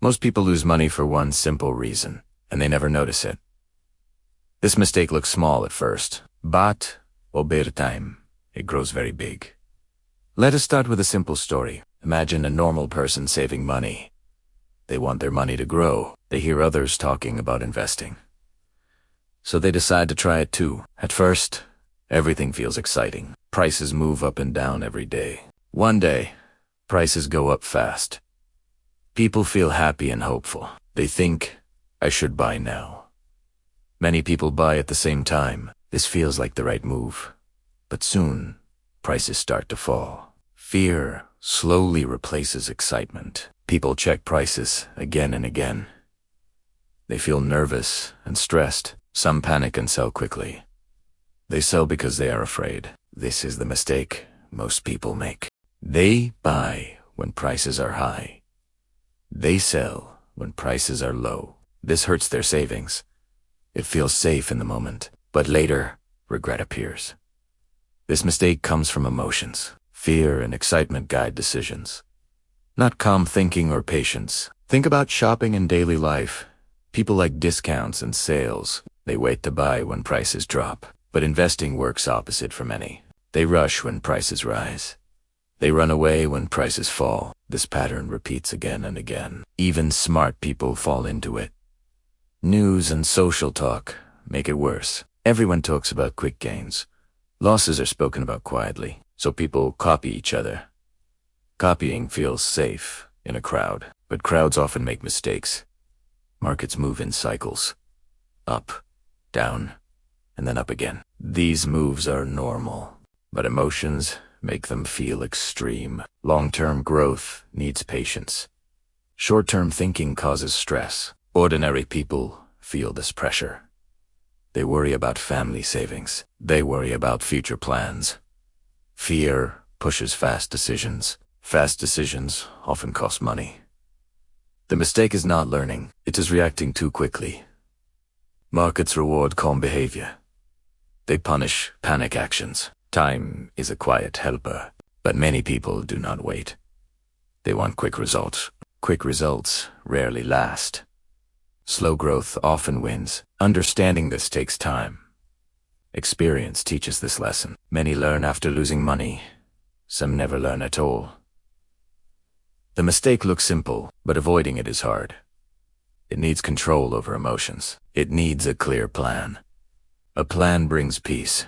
Most people lose money for one simple reason, and they never notice it. This mistake looks small at first, but over time, it grows very big. Let us start with a simple story. Imagine a normal person saving money. They want their money to grow. They hear others talking about investing. So they decide to try it too. At first, everything feels exciting. Prices move up and down every day. One day, prices go up fast. People feel happy and hopeful. They think, I should buy now. Many people buy at the same time. This feels like the right move. But soon, prices start to fall. Fear slowly replaces excitement. People check prices again and again. They feel nervous and stressed. Some panic and sell quickly. They sell because they are afraid. This is the mistake most people make. They buy when prices are high. They sell when prices are low. This hurts their savings. It feels safe in the moment, but later, regret appears. This mistake comes from emotions. Fear and excitement guide decisions, not calm thinking or patience. Think about shopping in daily life. People like discounts and sales. They wait to buy when prices drop. But investing works opposite for many. They rush when prices rise. They run away when prices fall. This pattern repeats again and again. Even smart people fall into it. News and social talk make it worse. Everyone talks about quick gains. Losses are spoken about quietly, so people copy each other. Copying feels safe in a crowd, but crowds often make mistakes. Markets move in cycles. Up, down, and then up again. These moves are normal, but emotions make them feel extreme. Long-term growth needs patience. Short-term thinking causes stress. Ordinary people feel this pressure. They worry about family savings. They worry about future plans. Fear pushes fast decisions. Fast decisions often cost money. The mistake is not learning. It is reacting too quickly. Markets reward calm behavior. They punish panic actions. Time is a quiet helper, but many people do not wait. They want quick results. Quick results rarely last. Slow growth often wins. Understanding this takes time. Experience teaches this lesson. Many learn after losing money. Some never learn at all. The mistake looks simple, but avoiding it is hard. It needs control over emotions. It needs a clear plan. A plan brings peace.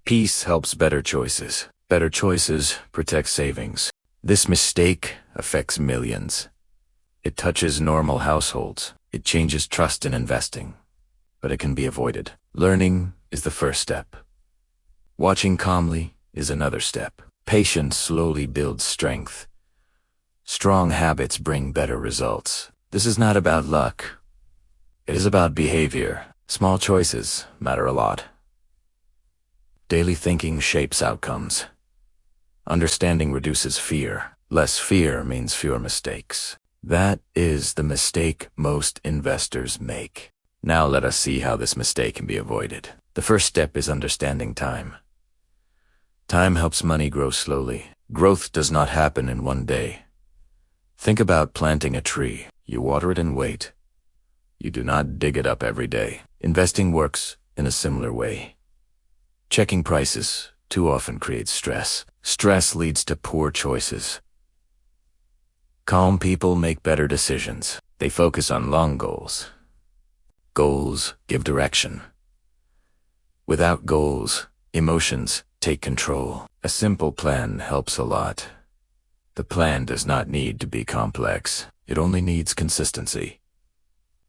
Peace helps better choices. Better choices protect savings. This mistake affects millions. It touches normal households. It changes trust in investing. But it can be avoided. Learning is the first step. Watching calmly is another step. Patience slowly builds strength. Strong habits bring better results. This is not about luck. It is about behavior. Small choices matter a lot. Daily thinking shapes outcomes. Understanding reduces fear. Less fear means fewer mistakes. That is the mistake most investors make. Now let us see how this mistake can be avoided. The first step is understanding time. Time helps money grow slowly. Growth does not happen in one day. Think about planting a tree. You water it and wait. You do not dig it up every day. Investing works in a similar way. Checking prices too often creates stress. Stress leads to poor choices. Calm people make better decisions. They focus on long goals. Goals give direction. Without goals, emotions take control. A simple plan helps a lot. The plan does not need to be complex. It only needs consistency.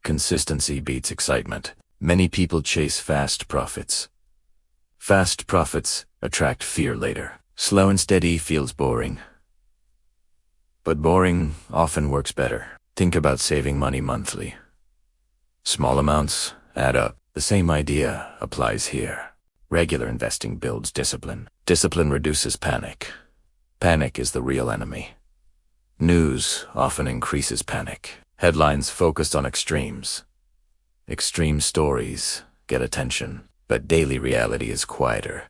Consistency beats excitement. Many people chase fast profits. Fast profits attract fear later. Slow and steady feels boring. But boring often works better. Think about saving money monthly. Small amounts add up. The same idea applies here. Regular investing builds discipline. Discipline reduces panic. Panic is the real enemy. News often increases panic. Headlines focused on extremes. Extreme stories get attention, but daily reality is quieter.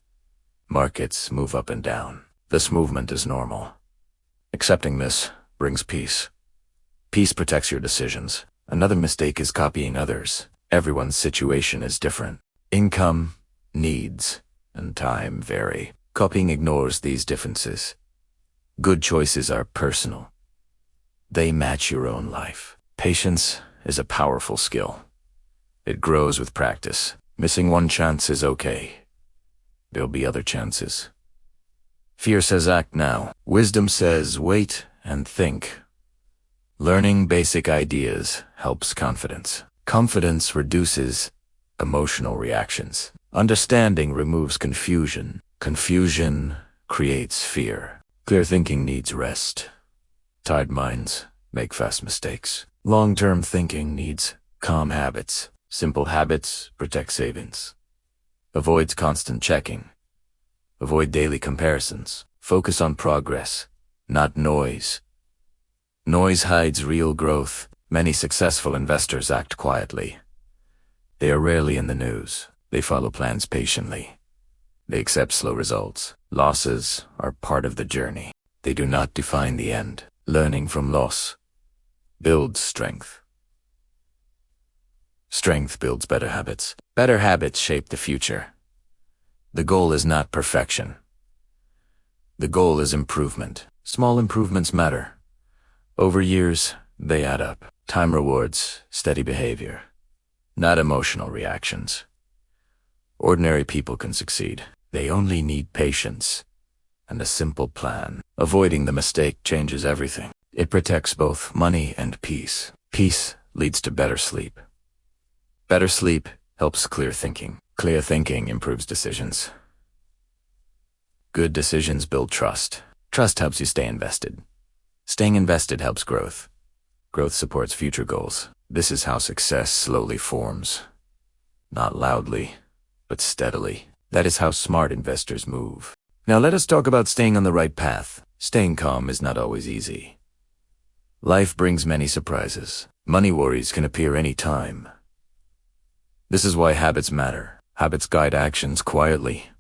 Markets move up and down. This movement is normal. Accepting this brings peace. Peace protects your decisions. Another mistake is copying others. Everyone's situation is different. Income, needs, and time vary. Copying ignores these differences. Good choices are personal. They match your own life. Patience is a powerful skill. It grows with practice. Missing one chance is okay. There'll be other chances. Fear says act now. Wisdom says wait and think. Learning basic ideas helps confidence. Confidence reduces emotional reactions. Understanding removes confusion. Confusion creates fear. Clear thinking needs rest. Tired minds make fast mistakes. Long-term thinking needs calm habits. Simple habits protect savings. Avoid constant checking. Avoid daily comparisons. Focus on progress, not noise. Noise hides real growth. Many successful investors act quietly. They are rarely in the news. They follow plans patiently. They accept slow results. Losses are part of the journey. They do not define the end. Learning from loss builds strength. Strength builds better habits. Better habits shape the future. The goal is not perfection. The goal is improvement. Small improvements matter. Over years, they add up. Time rewards steady behavior, not emotional reactions. Ordinary people can succeed. They only need patience and a simple plan. Avoiding the mistake changes everything. It protects both money and peace. Peace leads to better sleep. Better sleep helps clear thinking. Clear thinking improves decisions. Good decisions build trust. Trust helps you stay invested. Staying invested helps growth. Growth supports future goals. This is how success slowly forms. Not loudly, but steadily. That is how smart investors move. Now let us talk about staying on the right path. Staying calm is not always easy. Life brings many surprises. Money worries can appear any time. This is why habits matter. Habits guide actions quietly.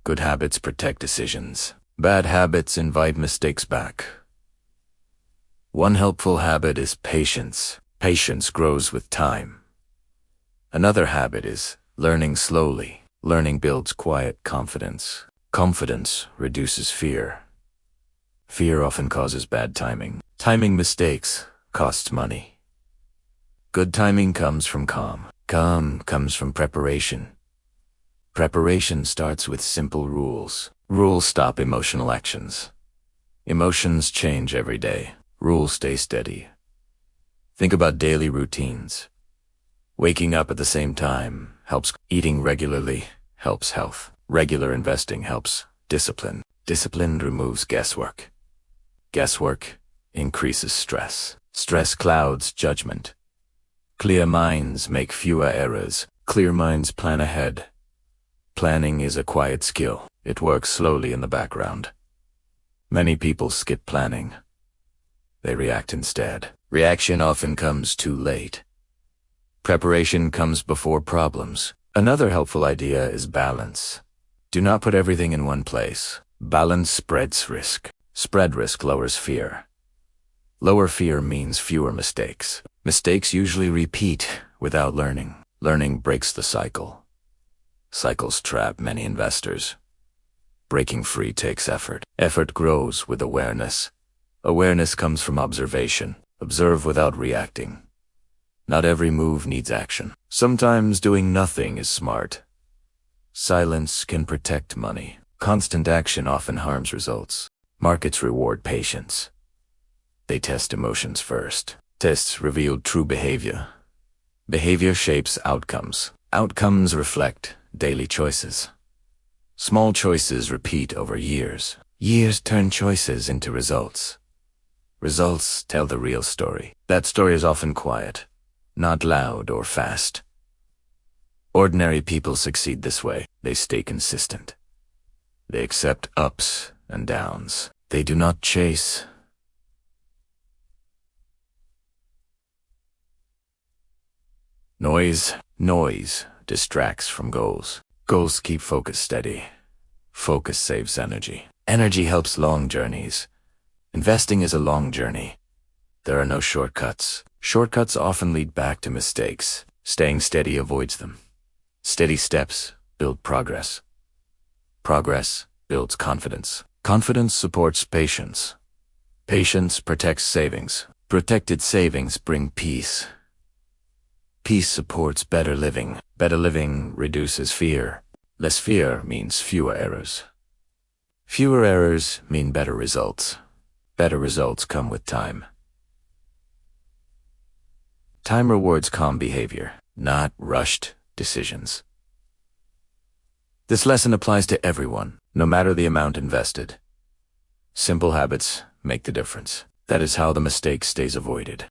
Good habits protect decisions. Bad habits invite mistakes back. One helpful habit is patience. Patience grows with time. Another habit is learning slowly. Learning builds quiet confidence. Confidence reduces fear. Fear often causes bad timing. Timing mistakes costs money. Good timing comes from calm. Calm comes from preparation. Preparation starts with simple rules. Rules stop emotional actions. Emotions change every day. Rules stay steady. Think about daily routines. Waking up at the same time helps. Eating regularly helps health. Regular investing helps discipline. Discipline removes guesswork. Guesswork increases stress. Stress clouds judgment. Clear minds make fewer errors. Clear minds plan ahead. Planning is a quiet skill. It works slowly in the background. Many people skip planning. They react instead. Reaction often comes too late. Preparation comes before problems. Another helpful idea is balance. Do not put everything in one place. Balance spreads risk. Spread risk lowers fear. Lower fear means fewer mistakes. Mistakes usually repeat without learning. Learning breaks the cycle. Cycles trap many investors. Breaking free takes effort. Effort grows with awareness. Awareness comes from observation. Observe without reacting. Not every move needs action. Sometimes doing nothing is smart. Silence can protect money. Constant action often harms results. Markets reward patience. They test emotions first. Tests reveal true behavior. Behavior shapes outcomes. Outcomes reflect daily choices. Small choices repeat over years. Years turn choices into results. Results tell the real story. That story is often quiet, not loud or fast. Ordinary people succeed this way. They stay consistent. They accept ups and downs. They do not chase. Noise distracts from goals. Goals keep focus steady. Focus saves energy. Energy helps long journeys. Investing is a long journey. There are no shortcuts. Shortcuts often lead back to mistakes. Staying steady avoids them. Steady steps build progress. Progress builds confidence. Confidence supports patience. Patience protects savings. Protected savings bring peace. Peace supports better living. Better living reduces fear. Less fear means fewer errors. Fewer errors mean better results. Better results come with time. Time rewards calm behavior, not rushed decisions. This lesson applies to everyone, no matter the amount invested. Simple habits make the difference. That is how the mistake stays avoided.